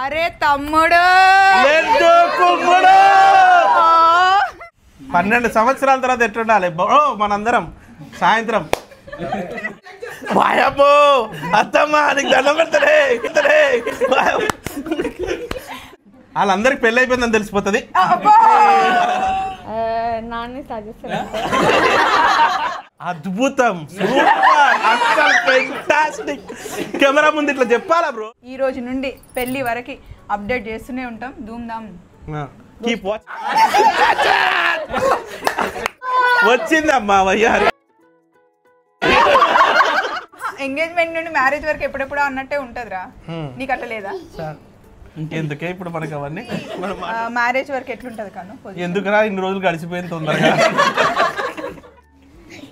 అరే తమ్ముడు 12 సంవత్సరాల తర్వాత ఎట్లుండాలి మనందరం సాయంత్రం వాయబ్బో అత్తమ్మ నీకు దండం పెడతాడే వాళ్ళందరికి పెళ్ళి అయిపోయిందని తెలిసిపోతుంది. అద్భుతం, సూపర్, అసలు ఫెంటాస్టిక్. కెమెరా ముందు ఇట్లా చెప్పాలా బ్రో? ఈ రోజు నుండి పెళ్లి వరకు అప్డేట్ చేస్తూనే ఉంటాం. ధూమ్ధామ్ వచ్చిందమ్మా వయ్యారి. ఎంగేజ్మెంట్ నుండి మ్యారేజ్ వరకు ఎప్పుడెప్పుడు అన్నట్టే ఉంటదిరా, నీకు అట్లా లేదా? ఇంకెందుకే ఇప్పుడు మనకి అవన్నీ? మ్యారేజ్ వరకు ఎట్లుంటది కాను? ఎందుకురా ఇన్ని రోజులు గడిచిపోయింది తొందరగా.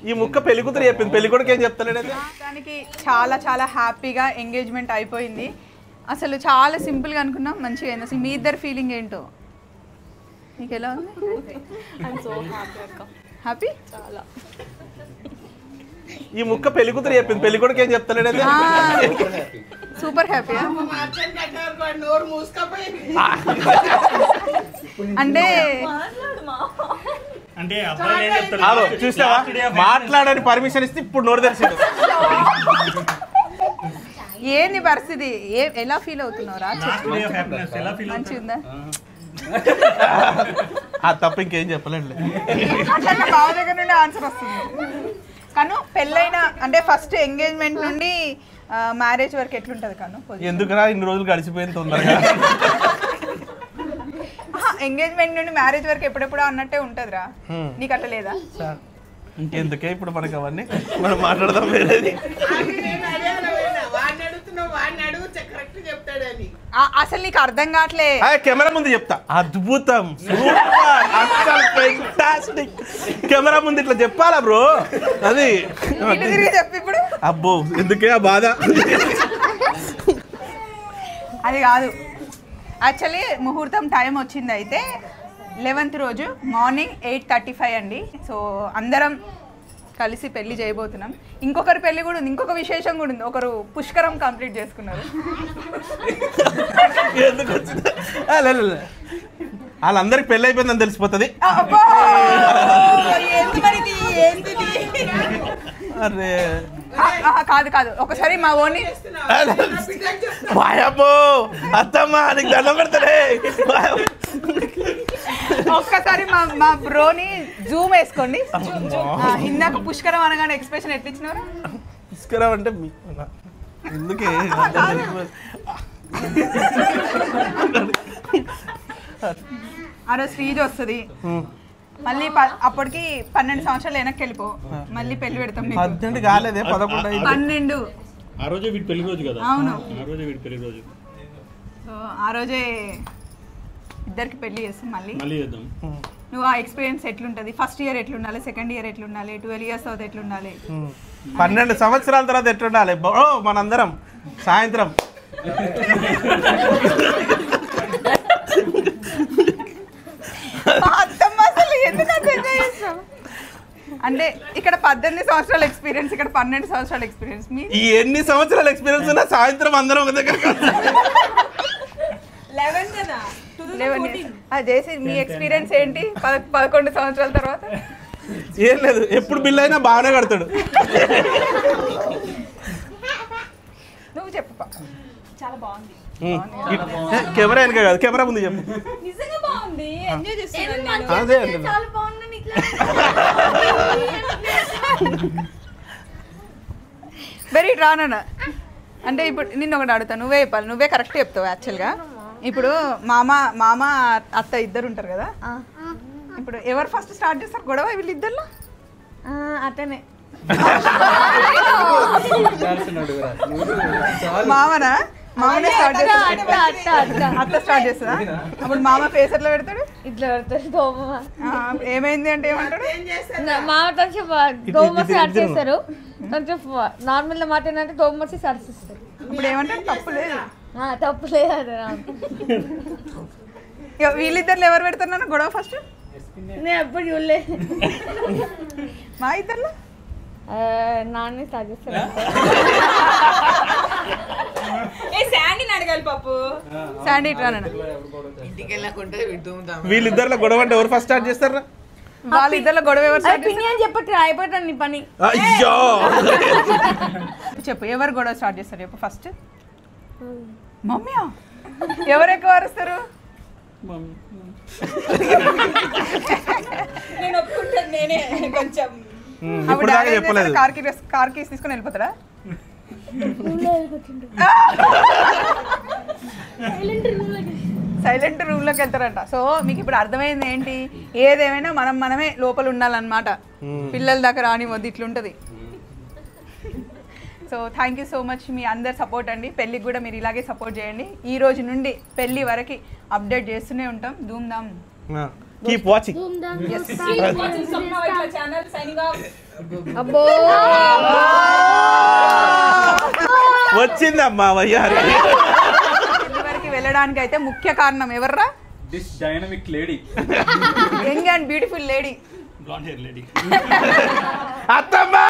ఈ ముక్క పెళ్లి కూతురు చెప్పింది, పెళ్లి కొడుకు ఏం చెప్తలేడు. దానికి చాలా చాలా హ్యాపీగా ఎంగేజ్మెంట్ అయిపోయింది. అసలు చాలా సింపుల్గా అనుకున్నాం, మంచిగా అయింది. అసలు మీ ఇద్దరు ఫీలింగ్ ఏంటో మీకు ఎలా ఉంది? హ్యాపీ చాలా. ఈ ముక్క పెళ్లి కూతురు చెప్పింది, పెళ్లి కొడుకు ఏం చెప్తలేడు. Super happy. అంటే చూసావా, మాట్లాడని పర్మిషన్ ఇస్తే ఇప్పుడు నోరు తెరిచిండు. ఏంది పరిస్థితి? ఎలా ఫీల్ అవుతున్నావురా? మంచిగా తప్ప ఇంకేం చెప్పలేదు. అట్లా బావ దగ్గర నుండి ఆన్సర్ వస్తుంది. కాను పెళ్ళైన అంటే ఫస్ట్ ఎంగేజ్మెంట్ నుండి మ్యారేజ్ వరకు ఎట్లుంటది కాను? ఎందుకురా ఇన్ని రోజులు గడిచిపోయింది తొందరగా? ఎంగేజ్మెంట్ నుండి మ్యారేజ్ వరకు ఎప్పుడెప్పుడు అన్నట్టే ఉంటదిరా, నీకు అట్లా లేదా? ఇంకెందుకే ఇప్పుడు మనకి అవన్నీ? మనం మాట్లాడదాం వేరేది. అసలు నీకు అర్థం కావట్లే. కెమెరా ముందు చెప్తా. అద్భుతం, సూపర్, అసలు ఫెంటాస్టిక్. కెమెరా ముందు ఇట్లా చెప్పాలా బ్రో? అది చెప్పి ఇప్పుడు అబ్బో ఎందుకే ఆ బాధ? అది కాదు, యాక్చువల్లీ ముహూర్తం టైం వచ్చింది. అయితే 11th రోజు మార్నింగ్ 8:35 అండి. సో అందరం కలిసి పెళ్లి చేయబోతున్నాం. ఇంకొకరి పెళ్లి కూడా ఉంది, ఇంకొక విశేషం కూడా ఉంది. ఒకరు పుష్కరం కంప్లీట్ చేసుకున్నారు. వాళ్ళందరికి పెళ్లి అయిపోయిందని తెలిసిపోతుంది. అరే కాదు కాదు, ఒకసారి మా ఓని వాయబ్బో అత్తమ్మ నీకు దండం పెడతాడే. ఒక్కసారి మా బ్రోని జూమ్ వేసుకోండి. ఇందాక పుష్కరం అనగానే ఎక్స్ప్రెషన్ ఎట్లా ఇచ్చినారు? పుష్కరం అంటే ఎందుకే ఆ రోజు శ్రీజ వస్తుంది. మళ్ళీ అప్పటికి 12 సంవత్సరాలు వెనక్కి వెళ్ళిపో, మళ్ళీ పెళ్లి పెడతాం. 18 కాలేదే, 11 12. ఆ రోజే వీడి పెళ్లి రోజు కదా? అవును, ఆ రోజే వీడి పెళ్లి రోజు. సో ఆ రోజే ఇద్దరికి పెళ్లి చేస్తాం. మళ్ళీ చేద్దాం. నువ్వు ఆ ఎక్స్పీరియన్స్ ఎట్లుంటది? ఫస్ట్ ఇయర్ ఎట్లుండాలి, సెకండ్ ఇయర్ ఎట్లుండాలి, 12 years తర్వాత ఎట్లుండాలి, 12 సంవత్సరాల తర్వాత ఎట్లుండాలి మనందరం సాయంత్రం అంటే ఇక్కడ 18 సంవత్సరాల ఎక్స్పీరియన్స్, ఇక్కడ 12 సంవత్సరాల ఎక్స్పీరియన్స్. ఈ ఎన్ని సంవత్సరాల ఎక్స్పీరియన్స్ ఉన్నా సాయంత్రం అందరం ఒక దగ్గర 11 అది చేసి మీ ఎక్స్పీరియన్స్ ఏంటి? 11 సంవత్సరాల తర్వాత ఏం లేదు, ఎప్పుడు బిల్ అయినా బాగానే కడతాడు. నువ్వు చెప్పు. చాలా బాగుంది. కెమెరా వెనక కాదు, కెమెరా ముందు చెప్పు. అదే వెరీ రానా అంటే ఇప్పుడు నిన్ను ఒకటి అడుగుతా, నువ్వే చెప్పాలి. నువ్వే కరెక్ట్ చెప్తావు. యాక్చువల్గా ఇప్పుడు మామ అత్త ఇద్దరు ఉంటారు కదా, ఇప్పుడు ఎవరు ఫస్ట్ స్టార్ట్ చేస్తారు గొడవ వీళ్ళిద్దరిలో? అతనే. మామనా? మామనే స్టార్ట్ చేస్తా. అత్త స్టార్ట్ చేస్తుందా? అప్పుడు మామ ఫేస్ ఎట్లా పెడతాడు? ఇట్లా పెడతాడు. ఏమైంది అంటే ఏమంటాడు? మామ కొంచెం దోమసి అరిచేస్తారు, కొంచెం నార్మల్ గా మాట ఏంటంటే దోమసి అరిచిస్తారు. అప్పుడు ఏమంటాడు? తప్పు లేదు, తప్పు లేదు. వీళ్ళిద్దరు ఎవరు పెడతారు గొడవ ఫస్ట్? నేను ఎప్పుడు చూడలే. మా ఇద్దరులో నాన్నే స్టార్ట్ చేస్తారు. శనగలు పప్పు శాండీ ఇట్లానే వీళ్ళిద్దరిలో గొడవ అంటే ఎవరు ఫస్ట్ స్టార్ట్ చేస్తారా? వాళ్ళిద్దరిలో గొడవ ఎవరు start పిన్ని అని చెప్పట్రా అయిపోతాను నీ పని. అయ్యో చేస్తారు? చెప్పు ఎవరు గొడవ స్టార్ట్ చేస్తారు చెప్పు ఫస్ట్. మమ్మీయా? ఎవరు ఎక్కువ అరుస్తారు? నేను ఒప్పుకుంటాను నేనే కొంచెం. ఇప్పుడు దాకా చెప్పలేదు. కార్ కీస్ తీసుకొని వెళ్ళిపోతాడా? సైలెంట్ రూమ్ లోకి వెళ్తారంట. సో మీకు ఇప్పుడు అర్థమైంది ఏంటి, ఏదేమైనా మనమే లోపల ఉండాలన్నమాట. పిల్లల దాకా రానివ్వద్దు, ఇట్లుంటది. So thank you so much మీ అందరు సపోర్ట్ అండి. పెళ్ళికి కూడా మీరు ఇలాగే సపోర్ట్ చేయండి. ఈ రోజు నుండి పెళ్ళి వరకు అప్డేట్ చేస్తూనే ఉంటాం. ధూమ్ ధామ్. Keep watching. అబ్బో వచ్చిందమ్మా వయ్యారి. పెళ్లి వరకు వెళ్ళడానికి అయితే ముఖ్య కారణం ఎవర్రా? This dynamic lady, young and beautiful lady, blonde hair lady. అత్తమ్మా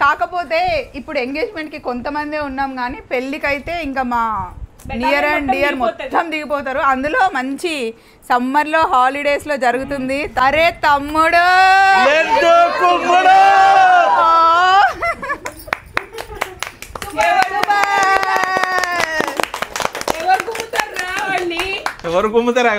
కాకపోతే ఇప్పుడు ఎంగేజ్మెంట్ కి కొంతమందే ఉన్నాం కానీ పెళ్లికైతే ఇంకా మా నియర్ అండ్ డియర్ మొత్తం దిగిపోతారు. అందులో మంచి సమ్మర్ లో హాలిడేస్ లో జరుగుతుంది. అరే తమ్ముడు ఎవరు కుమ్ముతారా?